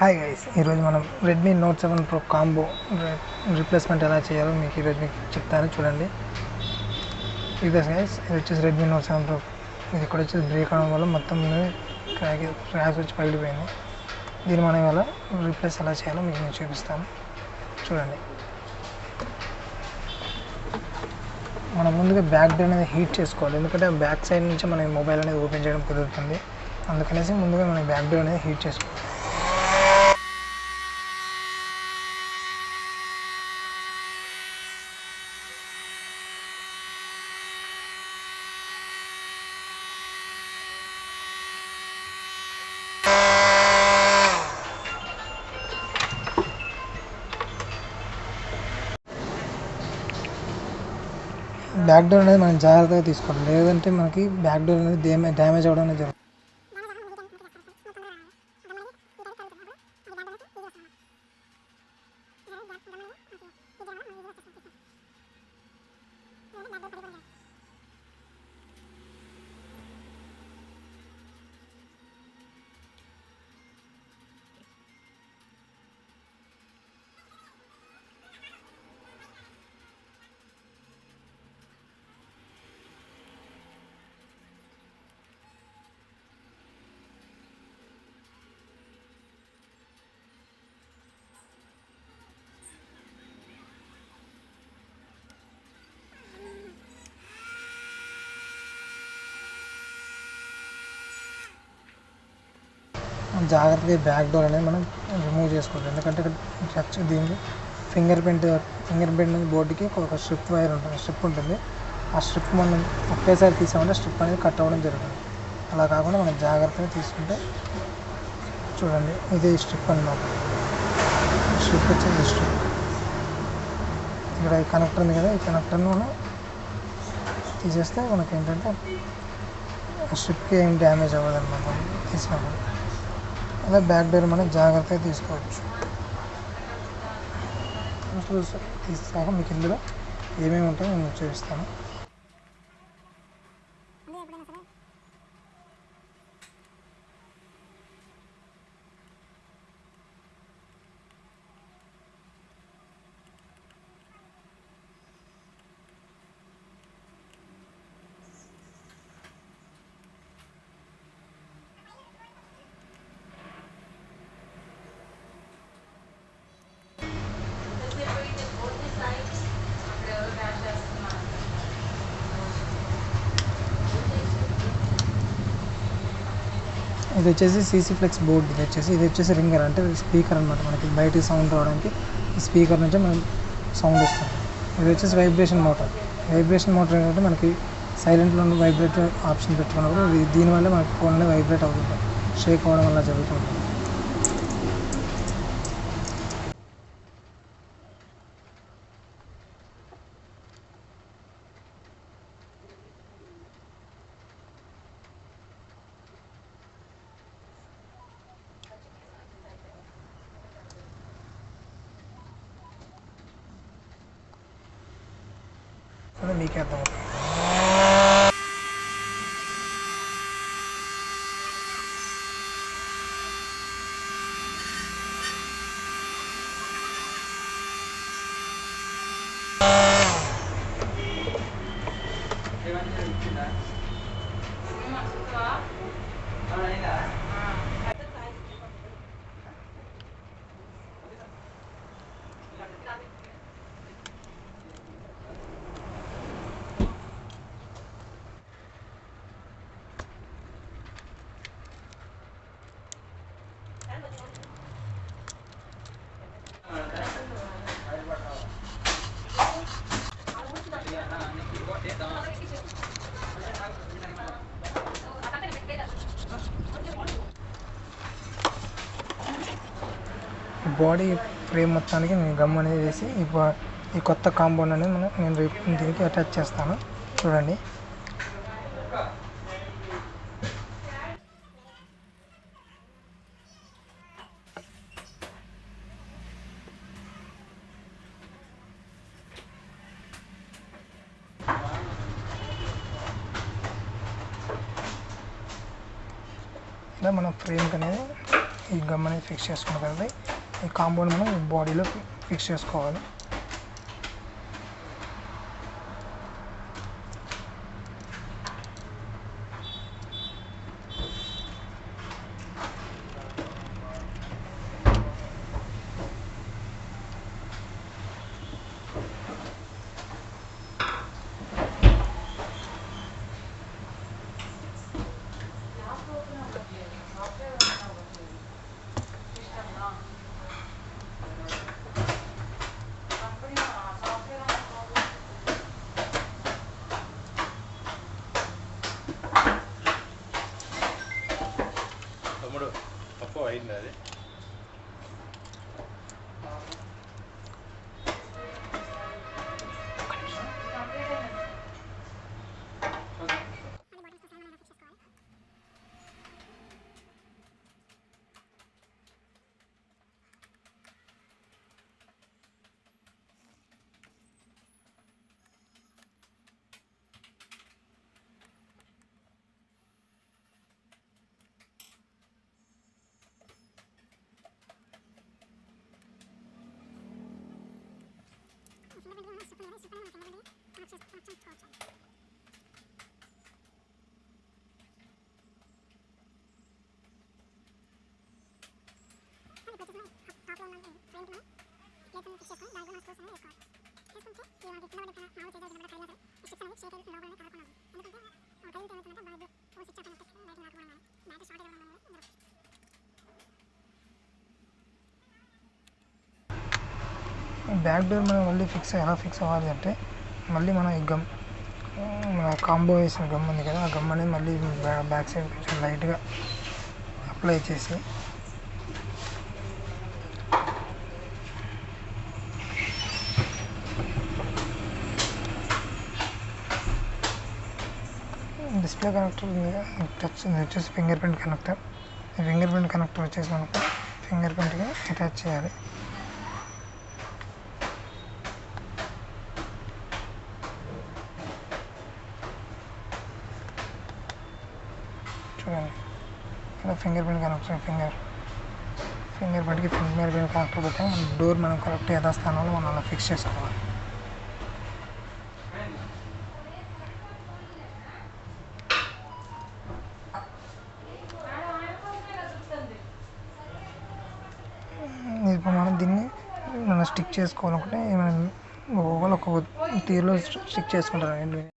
Hi guys, ఈరోజు మనం Redmi note 7 pro combo replacement ఎలా చేయాలో మీకు ఈరోజు చెప్తాను. చూడండి. ఇది గైస్, ఇది వచ్చేసి రెడ్మీ నోట్ 7 ప్రో. ఇది ఇక్కడ వచ్చేసి బ్రేక్ అవడం వల్ల మొత్తం క్రాష్ వచ్చి పగిలిపోయింది. దీన్ని మనం ఎలా రీప్లేస్ ఎలా చేయాలో మీకు నేను చూపిస్తాను. చూడండి. మనం ముందుగా బ్యాక్ డోర్ అనేది హీట్ చేసుకోవాలి, ఎందుకంటే బ్యాక్ సైడ్ నుంచి మన మొబైల్ అనేది ఓపెన్ చేయడం కుదురుతుంది. అందుకనేసి ముందుగా మనం బ్యాక్ డోర్ అనేది హీట్ చేసుకోవాలి. బ్యాక్ డోర్ అనేది మనం జాగ్రత్తగా తీసుకోవాలి, లేదంటే మనకి బ్యాక్ డోర్ అనేది డ్యామేజ్ అవ్వడం అనేది జరుగుతుంది. జాగ్రత్తగా బ్యాక్ డోర్ అనేది మనం రిమూవ్ చేసుకోవాలి, ఎందుకంటే టచ్ దీనికి ఫింగర్ ప్రింట్ బోర్డుకి ఒక స్ట్రిప్ ఉంటుంది. ఆ స్ట్రిప్ మనం ఒకేసారి తీసామంటే స్ట్రిప్ అనేది కట్ అవ్వడం జరుగుతుంది. అలా కాకుండా మనం జాగ్రత్తగా తీసుకుంటే, చూడండి, ఇది స్ట్రిప్ అన్నమాట. స్ట్రిప్ వచ్చేసి స్ట్రిప్ ఇక్కడ ఈ కనెక్టర్ ఉంది కదా, ఈ కనెక్టర్ని మనం తీసేస్తే మనకి ఏంటంటే ఆ స్ట్రిప్కి ఏం డ్యామేజ్ అవ్వదన్నమాట తీసినప్పుడు. అలా బ్యాక్ డోర్ మనం జాగ్రత్తగా తీసుకోవచ్చు. తీసాక మీకు ఇందులో ఏమేమి ఉంటాయో నేను చూపిస్తాను. ఇది వచ్చేసి సీసీ ఫ్లెక్స్ బోర్డ్. ఇది వచ్చేసి రింగర్, అంటే స్పీకర్ అనమాట. మనకి బయటికి సౌండ్ రావడానికి ఈ స్పీకర్ నుంచి మనం సౌండ్ వస్తాం. ఇది వచ్చేసి వైబ్రేషన్ మోటార్ ఏంటంటే మనకి సైలెంట్లో వైబ్రేటర్ ఆప్షన్ పెట్టుకున్నప్పుడు దీనివల్ల మనకి ఫోన్ అనేది వైబ్రేట్ అవుతుంది, షేక్ అవ్వడం వల్ల జరుగుతుంది. మీకే అర్థమవుతుంది. బాడీ ఫ్రేమ్ మొత్తానికి నేను గమ్ అనేది వేసి ఈ కొత్త కాంపౌండ్ అనేది నేను దీనికి అటాచ్ చేస్తాను. చూడండి. ఇలా మనం ఫ్రేమ్కి అనేది ఈ గమ్ అనేది ఫిక్స్ చేసుకున్న తర్వాత ఈ కాంపౌండ్ మనం బాడీలో ఫిక్స్ చేసుకోవాలి. తమ్ముడు పప్పు అయింది అది. బ్యాక్ డోర్ మనం మళ్ళీ ఎలా ఫిక్స్ అవ్వాలి అంటే మళ్ళీ మనం ఈ గమ్ మన కాంబో వేసిన గమ్ ఉంది కదా, ఆ గమ్ అనేది మళ్ళీ బ్యాక్ సైడ్ కొంచెం లైట్గా అప్లై చేసి డిస్ప్లే కనెక్టర్ ఉంది టచ్ వచ్చేసి ఫింగర్ ప్రింట్ కనెక్టర్. ఈ ఫింగర్ ప్రింట్ కనెక్టర్ వచ్చేసి మనకు ఫింగర్ ప్రింట్కి అటాచ్ చేయాలి. చూడండి ఇలా ఫింగర్ ప్రింట్ కనెక్టర్ ఫింగర్ ప్రింట్కి ఫింగర్ ప్రింట్ కనెక్టర్ పెట్టి డోర్ మనం కరెక్ట్ యథాస్థానంలో మనం అలా ఫిక్స్ చేసుకోవాలి. ఇప్పుడు మనం దీన్ని మనం స్టిక్ చేసుకోవాలనుకుంటే ఒక తీరులో స్టిక్ చేసుకుంటారు.